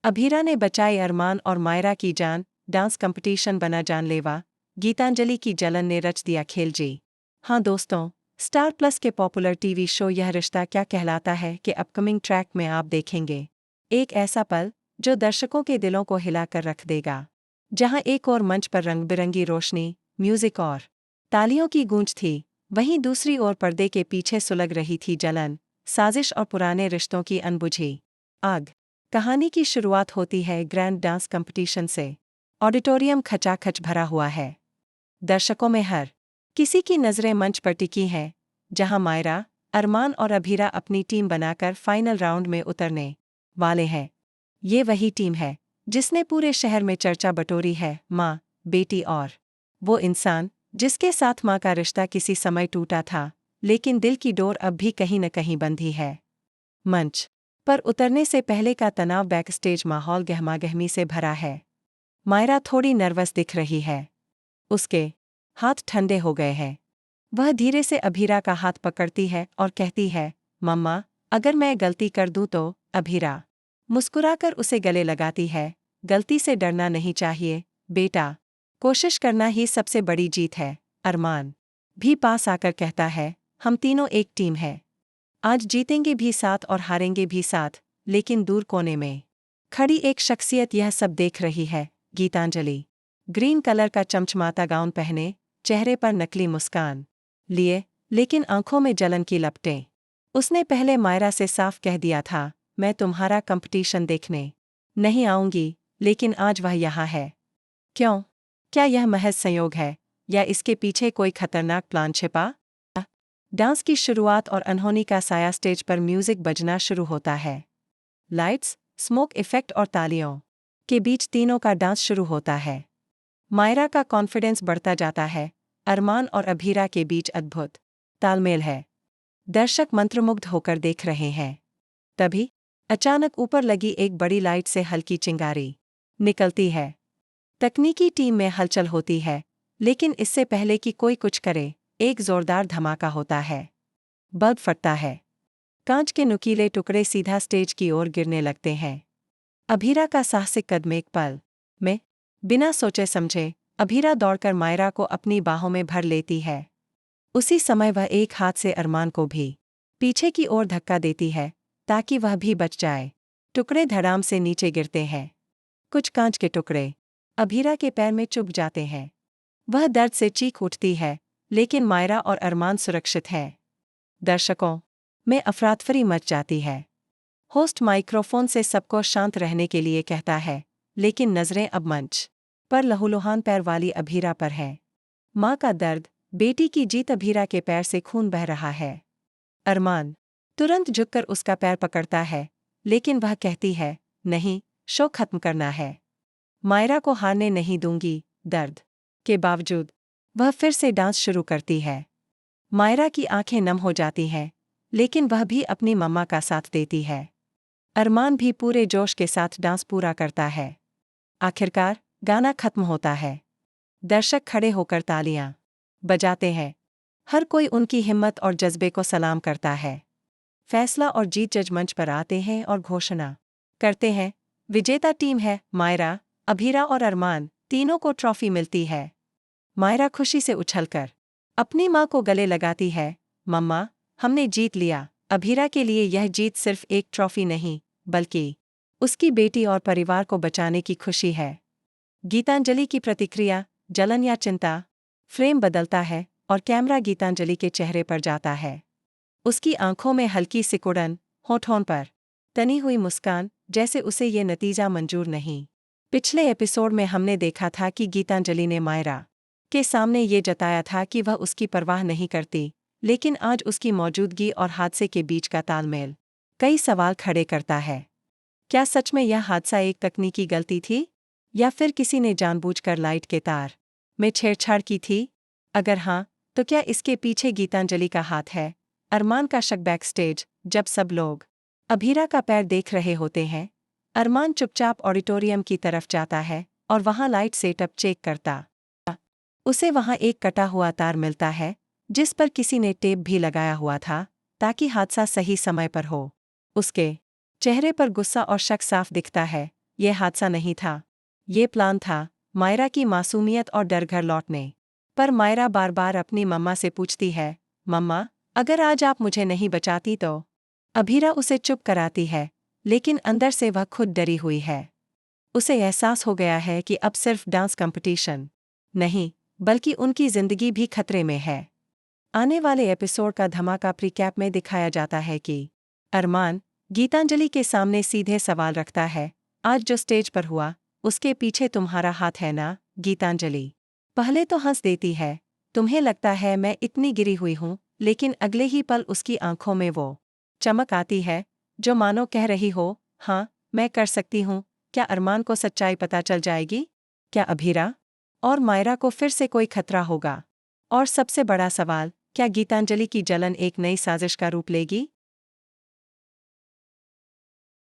अभीरा ने बचाई अरमान और मायरा की जान, डांस कंपटीशन बना जानलेवा, गीतांजलि की जलन ने रच दिया खेल जी। हाँ दोस्तों, स्टार प्लस के पॉपुलर टीवी शो यह रिश्ता क्या कहलाता है कि अपकमिंग ट्रैक में आप देखेंगे एक ऐसा पल जो दर्शकों के दिलों को हिलाकर रख देगा। जहां एक और मंच पर रंग बिरंगी रोशनी, म्यूजिक और तालियों की गूंज थी, वहीं दूसरी ओर पर्दे के पीछे सुलग रही थी जलन, साजिश और पुराने रिश्तों की अनबुझी आग। कहानी की शुरुआत होती है ग्रैंड डांस कंपटीशन से। ऑडिटोरियम खचाखच भरा हुआ है। दर्शकों में हर किसी की नज़रें मंच पर टिकी हैं, जहां मायरा, अरमान और अभीरा अपनी टीम बनाकर फाइनल राउंड में उतरने वाले हैं। ये वही टीम है जिसने पूरे शहर में चर्चा बटोरी है, माँ, बेटी और वो इंसान जिसके साथ माँ का रिश्ता किसी समय टूटा था, लेकिन दिल की डोर अब भी कहीं न कहीं बंधी है। मंच पर उतरने से पहले का तनाव, बैकस्टेज माहौल गहमागहमी से भरा है। मायरा थोड़ी नर्वस दिख रही है। उसके हाथ ठंडे हो गए हैं। वह धीरे से अभीरा का हाथ पकड़ती है और कहती है, मम्मा, अगर मैं गलती कर दूं तो। अभीरा मुस्कुराकर उसे गले लगाती है, गलती से डरना नहीं चाहिए बेटा, कोशिश करना ही सबसे बड़ी जीत है। अरमान भी पास आकर कहता है, हम तीनों एक टीम है, आज जीतेंगे भी साथ और हारेंगे भी साथ। लेकिन दूर कोने में खड़ी एक शख्सियत यह सब देख रही है, गीतांजलि। ग्रीन कलर का चमचमाता गाउन पहने, चेहरे पर नकली मुस्कान लिए, लेकिन आंखों में जलन की लपटें। उसने पहले मायरा से साफ कह दिया था, मैं तुम्हारा कंपटीशन देखने नहीं आऊंगी, लेकिन आज वह यहाँ है। क्यों? क्या यह महज संयोग है, या इसके पीछे कोई खतरनाक प्लान छिपा? डांस की शुरुआत और अनहोनी का साया, स्टेज पर म्यूजिक बजना शुरू होता है। लाइट्स, स्मोक इफेक्ट और तालियों के बीच तीनों का डांस शुरू होता है। मायरा का कॉन्फिडेंस बढ़ता जाता है। अरमान और अभीरा के बीच अद्भुत तालमेल है। दर्शक मंत्रमुग्ध होकर देख रहे हैं। तभी अचानक ऊपर लगी एक बड़ी लाइट से हल्की चिंगारी निकलती है। तकनीकी टीम में हलचल होती है, लेकिन इससे पहले कि कोई कुछ करे, एक जोरदार धमाका होता है। बल्ब फटता है। कांच के नुकीले टुकड़े सीधा स्टेज की ओर गिरने लगते हैं। अभीरा का साहसिक कदम, एक पल में बिना सोचे समझे अभीरा दौड़कर मायरा को अपनी बाहों में भर लेती है। उसी समय वह एक हाथ से अरमान को भी पीछे की ओर धक्का देती है, ताकि वह भी बच जाए। टुकड़े धड़ाम से नीचे गिरते हैं। कुछ कांच के टुकड़े अभीरा के पैर में चुभ जाते हैं। वह दर्द से चीख उठती है, लेकिन मायरा और अरमान सुरक्षित हैं। दर्शकों में अफरातफरी मच जाती है। होस्ट माइक्रोफोन से सबको शांत रहने के लिए कहता है, लेकिन नजरें अब मंच पर लहूलुहान पैर वाली अभीरा पर है। माँ का दर्द, बेटी की जीत। अभीरा के पैर से खून बह रहा है। अरमान तुरंत झुककर उसका पैर पकड़ता है, लेकिन वह कहती है, नहीं, शो खत्म करना है। मायरा को हारने नहीं दूंगी। दर्द के बावजूद वह फिर से डांस शुरू करती है। मायरा की आंखें नम हो जाती हैं, लेकिन वह भी अपनी मम्मा का साथ देती है। अरमान भी पूरे जोश के साथ डांस पूरा करता है। आखिरकार गाना खत्म होता है। दर्शक खड़े होकर तालियां बजाते हैं। हर कोई उनकी हिम्मत और जज्बे को सलाम करता है। फैसला और जीत जज मंच पर आते हैं और घोषणा करते हैं, विजेता टीम है मायरा। अभीरा और अरमान तीनों को ट्रॉफी मिलती है। मायरा खुशी से उछलकर अपनी माँ को गले लगाती है, मम्मा, हमने जीत लिया। अभीरा के लिए यह जीत सिर्फ एक ट्रॉफी नहीं, बल्कि उसकी बेटी और परिवार को बचाने की खुशी है। गीतांजलि की प्रतिक्रिया, जलन या चिंता। फ्रेम बदलता है और कैमरा गीतांजलि के चेहरे पर जाता है। उसकी आंखों में हल्की सिकुड़न, होठों पर तनी हुई मुस्कान, जैसे उसे ये नतीजा मंजूर नहीं। पिछले एपिसोड में हमने देखा था कि गीतांजलि ने मायरा के सामने ये जताया था कि वह उसकी परवाह नहीं करती, लेकिन आज उसकी मौजूदगी और हादसे के बीच का तालमेल कई सवाल खड़े करता है। क्या सच में यह हादसा एक तकनीकी गलती थी, या फिर किसी ने जानबूझकर लाइट के तार में छेड़छाड़ की थी? अगर हाँ, तो क्या इसके पीछे गीतांजलि का हाथ है? अरमान का शक, बैकस्टेज जब सब लोग अभीरा का पैर देख रहे होते हैं, अरमान चुपचाप ऑडिटोरियम की तरफ जाता है और वहां लाइट सेटअप चेक करता। उसे वहां एक कटा हुआ तार मिलता है, जिस पर किसी ने टेप भी लगाया हुआ था, ताकि हादसा सही समय पर हो। उसके चेहरे पर गुस्सा और शक साफ दिखता है, ये हादसा नहीं था। ये प्लान था, मायरा की मासूमियत और डर घर लौटने। पर मायरा बार बार अपनी मम्मा से पूछती है, मम्मा, अगर आज आप मुझे नहीं बचाती तो? अभीरा उसे चुप कराती है, लेकिन अंदर से वह खुद डरी हुई है। उसे एहसास हो गया है कि अब सिर्फ डांस कंपटीशन नहीं, बल्कि उनकी जिंदगी भी खतरे में है। आने वाले एपिसोड का धमाका प्रीकैप में दिखाया जाता है कि अरमान गीतांजलि के सामने सीधे सवाल रखता है, आज जो स्टेज पर हुआ, उसके पीछे तुम्हारा हाथ है ना? गीतांजलि पहले तो हंस देती है, तुम्हें लगता है मैं इतनी गिरी हुई हूं, लेकिन अगले ही पल उसकी आंखों में वो चमक आती है, जो मानो कह रही हो, हाँ, मैं कर सकती हूँ। क्या अरमान को सच्चाई पता चल जाएगी? क्या अभीरा और मायरा को फिर से कोई खतरा होगा? और सबसे बड़ा सवाल, क्या गीतांजलि की जलन एक नई साजिश का रूप लेगी?